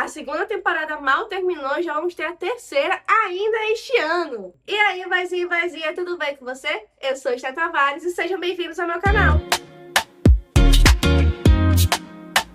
A segunda temporada mal terminou e já vamos ter a terceira ainda este ano. E aí, vaizinho e vaizinha, tudo bem com você? Eu sou Esther Tavares e sejam bem-vindos ao meu canal.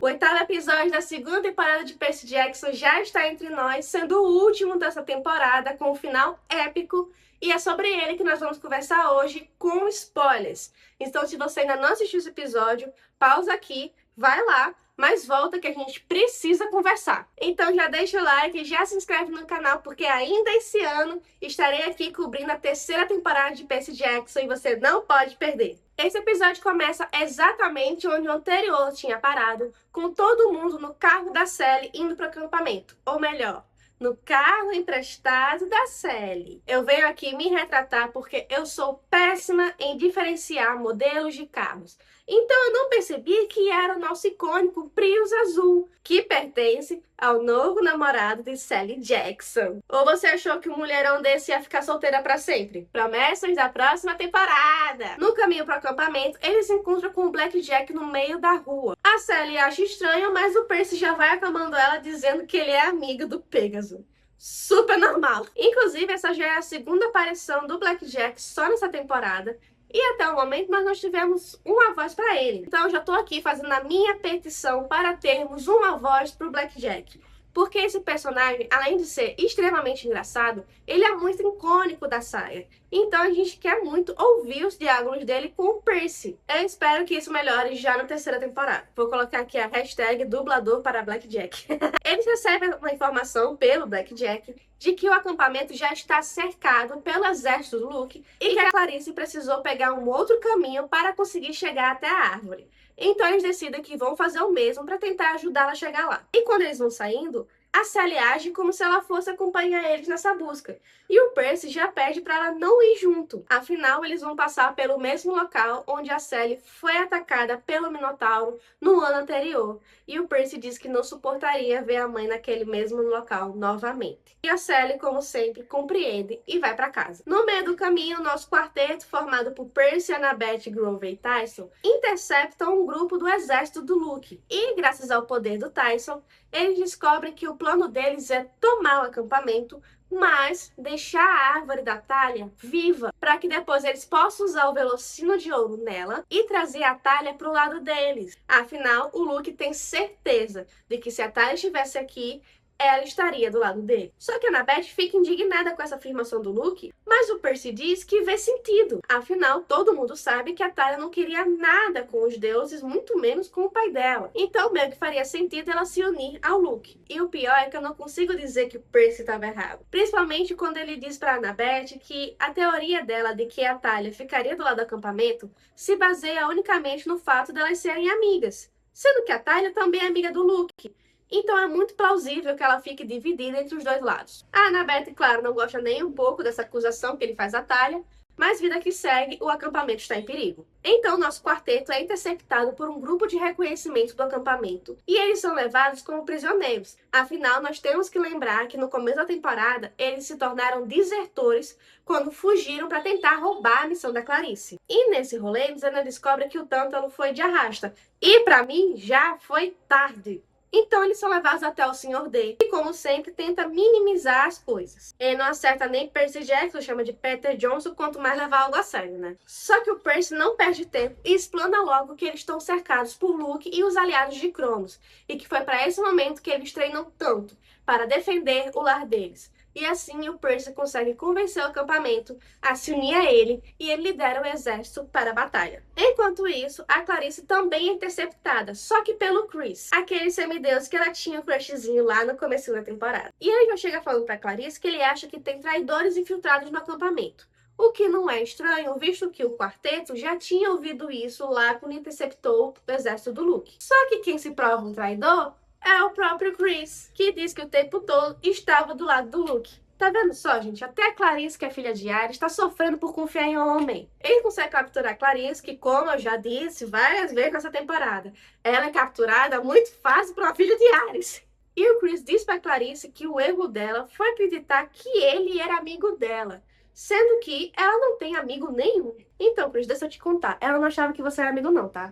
O oitavo episódio da segunda temporada de Percy Jackson já está entre nós, sendo o último dessa temporada, com um final épico. E é sobre ele que nós vamos conversar hoje, com spoilers. Então, se você ainda não assistiu esse episódio, pausa aqui, vai lá, mas volta que a gente precisa conversar. Então já deixa o like e já se inscreve no canal, porque ainda esse ano estarei aqui cobrindo a terceira temporada de Percy Jackson e você não pode perder. Esse episódio começa exatamente onde o anterior tinha parado, com todo mundo no carro da Sally indo para o acampamento. Ou melhor, no carro emprestado da Sally. Eu venho aqui me retratar porque eu sou péssima em diferenciar modelos de carros. Então eu não percebi que era o nosso icônico Prius azul, que pertence ao novo namorado de Sally Jackson. Ou você achou que um mulherão desse ia ficar solteira pra sempre? Promessas da próxima temporada! No caminho pro acampamento, eles se encontram com o Blackjack no meio da rua. A Sally acha estranho, mas o Percy já vai acalmando ela dizendo que ele é amigo do Pegasus. Super normal. Inclusive, essa já é a segunda aparição do Blackjack só nessa temporada. E até o momento nós não tivemos uma voz para ele. Então eu já tô aqui fazendo a minha petição para termos uma voz pro Blackjack. Porque esse personagem, além de ser extremamente engraçado, ele é muito icônico da saga. Então a gente quer muito ouvir os diálogos dele com o Percy. Eu espero que isso melhore já na terceira temporada. Vou colocar aqui a hashtag dublador para Blackjack. Eles recebem uma informação pelo Blackjack de que o acampamento já está cercado pelo exército do Luke e que a Clarice precisou pegar um outro caminho para conseguir chegar até a árvore. Então eles decidem que vão fazer o mesmo para tentar ajudá-la a chegar lá. E quando eles vão saindo, a Sally age como se ela fosse acompanhar eles nessa busca. E o Percy já pede para ela não ir junto. Afinal, eles vão passar pelo mesmo local onde a Sally foi atacada pelo Minotauro no ano anterior. E o Percy diz que não suportaria ver a mãe naquele mesmo local novamente. E a Sally, como sempre, compreende e vai para casa. No meio do caminho, nosso quarteto, formado por Percy, Annabeth, Grover e Tyson, interceptam um grupo do exército do Luke. E, graças ao poder do Tyson, eles descobrem que o plano deles é tomar o acampamento, mas deixar a árvore da Talha viva, para que depois eles possam usar o velocino de ouro nela e trazer a Talha para o lado deles. Afinal, o Luke tem certeza de que se a Talha estivesse aqui, ela estaria do lado dele. Só que a Annabeth fica indignada com essa afirmação do Luke, mas o Percy diz que vê sentido. Afinal, todo mundo sabe que a Talha não queria nada com os deuses, muito menos com o pai dela. Então, meio que faria sentido ela se unir ao Luke. E o pior é que eu não consigo dizer que o Percy estava errado. Principalmente quando ele diz para Annabeth que a teoria dela de que a Talha ficaria do lado do acampamento se baseia unicamente no fato delas serem amigas. Sendo que a Talha também é amiga do Luke. Então é muito plausível que ela fique dividida entre os dois lados. A Annabeth, claro, não gosta nem um pouco dessa acusação que ele faz à Talha, mas vida que segue, o acampamento está em perigo. Então nosso quarteto é interceptado por um grupo de reconhecimento do acampamento, e eles são levados como prisioneiros. Afinal, nós temos que lembrar que no começo da temporada, eles se tornaram desertores quando fugiram para tentar roubar a missão da Clarice. E nesse rolê, eles ainda descobrem que o Tântalo foi de arrasta. E para mim, já foi tarde. Então eles são levados até o Sr. D, que como sempre tenta minimizar as coisas. Ele não acerta nem Percy Jackson, chama de Peter Johnson, quanto mais levar algo a sério, né? Só que o Percy não perde tempo e explana logo que eles estão cercados por Luke e os aliados de Cronos, e que foi para esse momento que eles treinam tanto, para defender o lar deles. E assim o Percy consegue convencer o acampamento a se unir a ele e ele lidera o exército para a batalha. Enquanto isso, a Clarice também é interceptada, só que pelo Chris, aquele semideus que ela tinha um crushzinho lá no começo da temporada. E ele já chega falando para Clarice que ele acha que tem traidores infiltrados no acampamento. O que não é estranho, visto que o quarteto já tinha ouvido isso lá quando interceptou o exército do Luke. Só que quem se prova um traidor é o próprio Chris, que diz que o tempo todo estava do lado do Luke. Tá vendo só, gente? Até a Clarice, que é filha de Ares, está sofrendo por confiar em homem. Ele consegue capturar a Clarice, que, como eu já disse várias vezes nessa temporada, ela é capturada muito fácil por uma filha de Ares. E o Chris diz pra Clarice que o erro dela foi acreditar que ele era amigo dela, sendo que ela não tem amigo nenhum. Então, Chris, deixa eu te contar. Ela não achava que você era amigo não, tá?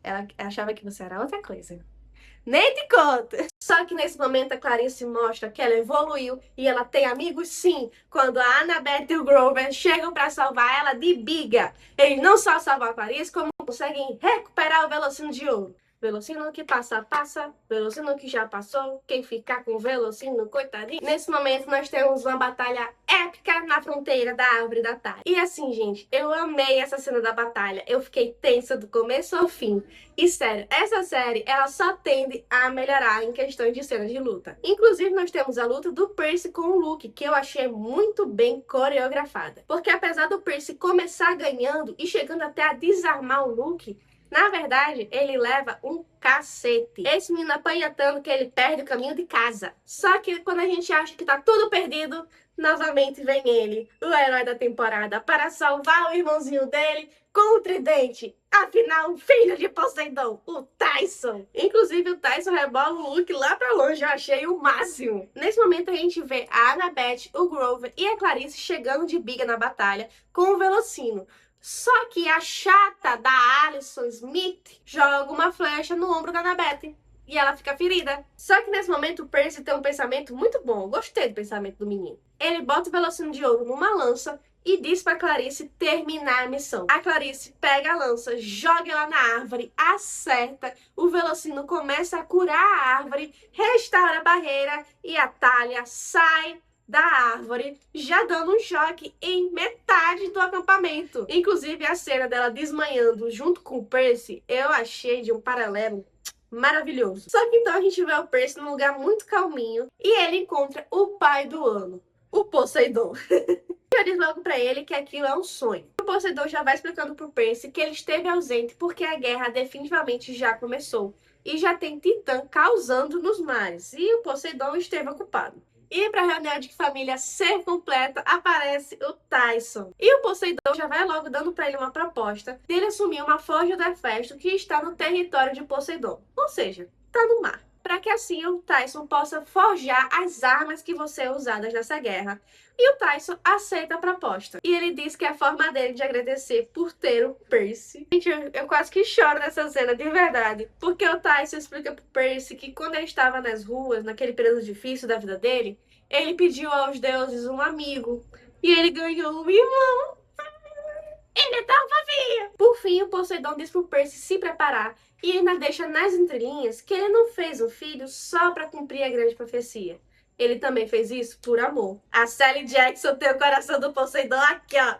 Ela achava que você era outra coisa. Nem te conta! Só que nesse momento a Clarice mostra que ela evoluiu e ela tem amigos sim. Quando a Annabeth e o Grover chegam pra salvar ela de biga, eles não só salvam a Clarice, como conseguem recuperar o Velocino de ouro. Velocino que passa, passa. Velocino que já passou. Quem ficar com o Velocino, coitadinho. Nesse momento, nós temos uma batalha épica na fronteira da Árvore da Tarde. E assim, gente, eu amei essa cena da batalha. Eu fiquei tensa do começo ao fim. E sério, essa série, ela só tende a melhorar em questões de cenas de luta. Inclusive, nós temos a luta do Percy com o Luke, que eu achei muito bem coreografada. Porque apesar do Percy começar ganhando e chegando até a desarmar o Luke, na verdade, ele leva um cacete. Esse menino apanha tanto que ele perde o caminho de casa. Só que quando a gente acha que tá tudo perdido, novamente vem ele, o herói da temporada, para salvar o irmãozinho dele com o tridente. Afinal, filho de Poseidon, o Tyson. Inclusive, o Tyson rebola o Luke lá pra longe, eu achei o máximo. Nesse momento, a gente vê a Annabeth, o Grover e a Clarice chegando de biga na batalha com o Velocino. Só que a chata da Alison Smith joga uma flecha no ombro da Annabeth e ela fica ferida. Só que nesse momento o Percy tem um pensamento muito bom. Eu gostei do pensamento do menino. Ele bota o Velocino de ouro numa lança e diz pra Clarice terminar a missão. A Clarice pega a lança, joga ela na árvore, acerta, o Velocino começa a curar a árvore, restaura a barreira e a Thalia sai da árvore, já dando um choque em metade do acampamento. Inclusive, a cena dela desmanhando junto com o Percy, eu achei de um paralelo maravilhoso. Só que então a gente vê o Percy num lugar muito calminho e ele encontra o pai do ano, o Poseidon. Já diz logo pra ele que aquilo é um sonho. O Poseidon já vai explicando pro Percy que ele esteve ausente porque a guerra definitivamente já começou e já tem Titã causando nos mares e o Poseidon esteve ocupado. E para a reunião de família ser completa, aparece o Tyson. E o Poseidon já vai logo dando para ele uma proposta dele assumir uma forja do Hefesto que está no território de Poseidon. Ou seja, está no mar. Para que assim o Tyson possa forjar as armas que vão ser usadas nessa guerra. E o Tyson aceita a proposta. E ele diz que é a forma dele de agradecer por ter o Percy. Gente, eu quase que choro nessa cena, de verdade. Porque o Tyson explica pro Percy que quando ele estava nas ruas, naquele período difícil da vida dele, ele pediu aos deuses um amigo. E ele ganhou um irmão. Ele é tão fofinho! Por fim, o Poseidon diz pro Percy se preparar e ainda deixa nas entrelinhas que ele não fez um filho só para cumprir a grande profecia. Ele também fez isso por amor. A Sally Jackson tem o coração do Poseidon aqui, ó,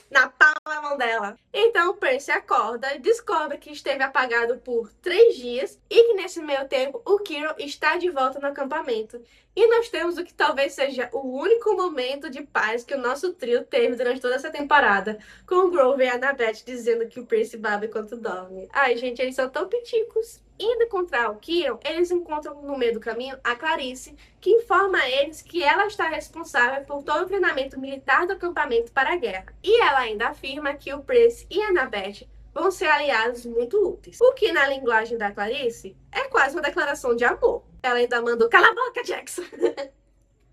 na palma da mão dela. Então o Percy acorda e descobre que esteve apagado por 3 dias e que nesse meio tempo o Quirrell está de volta no acampamento. E nós temos o que talvez seja o único momento de paz que o nosso trio teve durante toda essa temporada, com o Grover e a Annabeth dizendo que o Percy baba enquanto dorme. Ai, gente, eles são tão piticos. Indo encontrar o Quirrell, eles encontram no meio do caminho a Clarice, que informa a eles que ela está responsável por todo o treinamento militar do acampamento para a guerra. E ela ainda afirma que o Percy e a Annabeth vão ser aliados muito úteis. O que, na linguagem da Clarice, é quase uma declaração de amor. Ela ainda mandou, cala a boca, Jackson!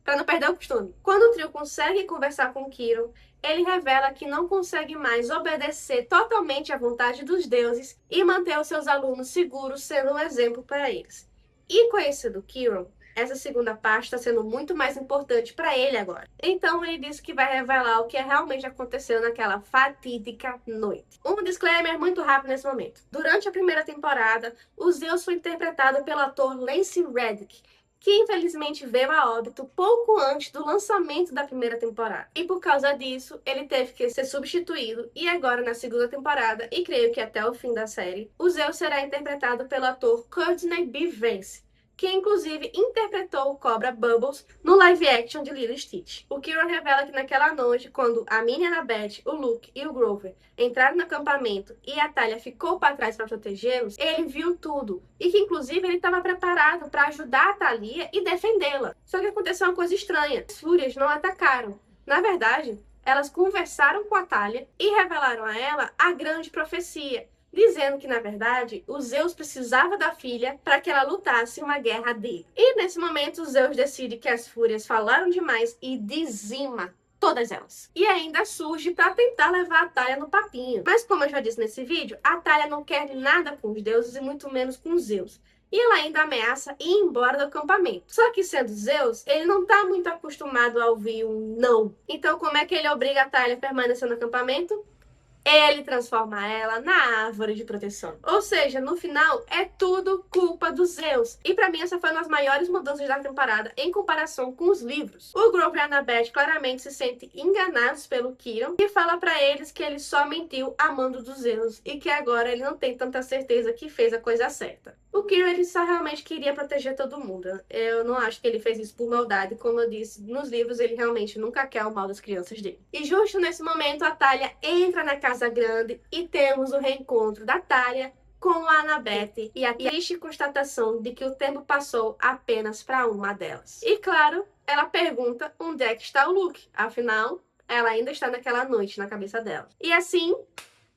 Para não perder o costume. Quando o trio consegue conversar com Quirrell, ele revela que não consegue mais obedecer totalmente à vontade dos deuses e manter os seus alunos seguros, sendo um exemplo para eles. E conhecendo Quirrell, essa segunda parte está sendo muito mais importante para ele agora. Então ele disse que vai revelar o que realmente aconteceu naquela fatídica noite. Um disclaimer muito rápido nesse momento. Durante a primeira temporada, o Zeus foi interpretado pelo ator Lance Reddick, que infelizmente veio a óbito pouco antes do lançamento da primeira temporada. E por causa disso, ele teve que ser substituído e agora na segunda temporada, e creio que até o fim da série, o Zeus será interpretado pelo ator Courtney B. Vance, que inclusive interpretou o Cobra Bubbles no live action de Lilo e Stitch. O Quirrell revela que naquela noite, quando a Minnie, a Annabeth, o Luke e o Grover entraram no acampamento e a Thalia ficou para trás para protegê-los, ele viu tudo e que inclusive ele estava preparado para ajudar a Thalia e defendê-la. Só que aconteceu uma coisa estranha. As fúrias não atacaram. Na verdade, elas conversaram com a Thalia e revelaram a ela a grande profecia, dizendo que, na verdade, o Zeus precisava da filha para que ela lutasse uma guerra dele. E, nesse momento, o Zeus decide que as fúrias falaram demais e dizima todas elas. E ainda surge para tentar levar a Thalia no papinho. Mas, como eu já disse nesse vídeo, a Thalia não quer nada com os deuses e muito menos com Zeus. E ela ainda ameaça ir embora do acampamento. Só que sendo Zeus, ele não tá muito acostumado a ouvir um não. Então como é que ele obriga a Thalia a permanecer no acampamento? Ele transforma ela na árvore de proteção. Ou seja, no final, é tudo culpa dos Zeus. E pra mim, essa foi uma das maiores mudanças da temporada em comparação com os livros. O Grover e a Annabeth claramente se sentem enganados pelo Kiron e fala pra eles que ele só mentiu amando dos Zeus e que agora ele não tem tanta certeza que fez a coisa certa. O Kiron, ele só realmente queria proteger todo mundo. Eu não acho que ele fez isso por maldade. Como eu disse, nos livros ele realmente nunca quer o mal das crianças dele. E justo nesse momento, a Thalia entra na Casa Grande e temos o reencontro da Thalia com a Annabeth e a triste constatação de que o tempo passou apenas para uma delas. E claro, ela pergunta onde é que está o Luke. Afinal, ela ainda está naquela noite na cabeça dela. E assim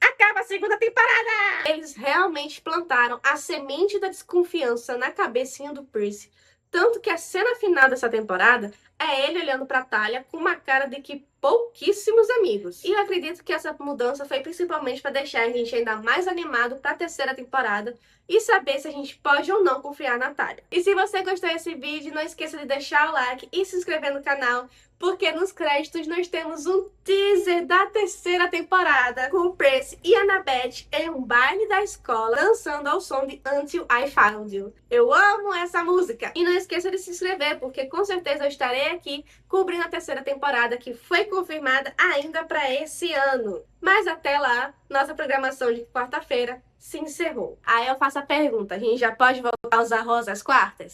acaba a segunda temporada! Eles realmente plantaram a semente da desconfiança na cabecinha do Percy. Tanto que a cena final dessa temporada é ele olhando pra Thalia com uma cara de que pouquíssimos amigos. E eu acredito que essa mudança foi principalmente para deixar a gente ainda mais animado para a terceira temporada e saber se a gente pode ou não confiar na Thalia. E se você gostou desse vídeo, não esqueça de deixar o like e se inscrever no canal, porque nos créditos nós temos um teaser da terceira temporada com o Percy e a Annabeth em um baile da escola dançando ao som de Until I Found You. Eu amo essa música! E não esqueça de se inscrever, porque com certeza eu estarei aqui cobrindo a terceira temporada que foi confirmada ainda para esse ano. Mas até lá, nossa programação de quarta-feira se encerrou. Aí eu faço a pergunta, a gente já pode voltar a usar rosa às quartas?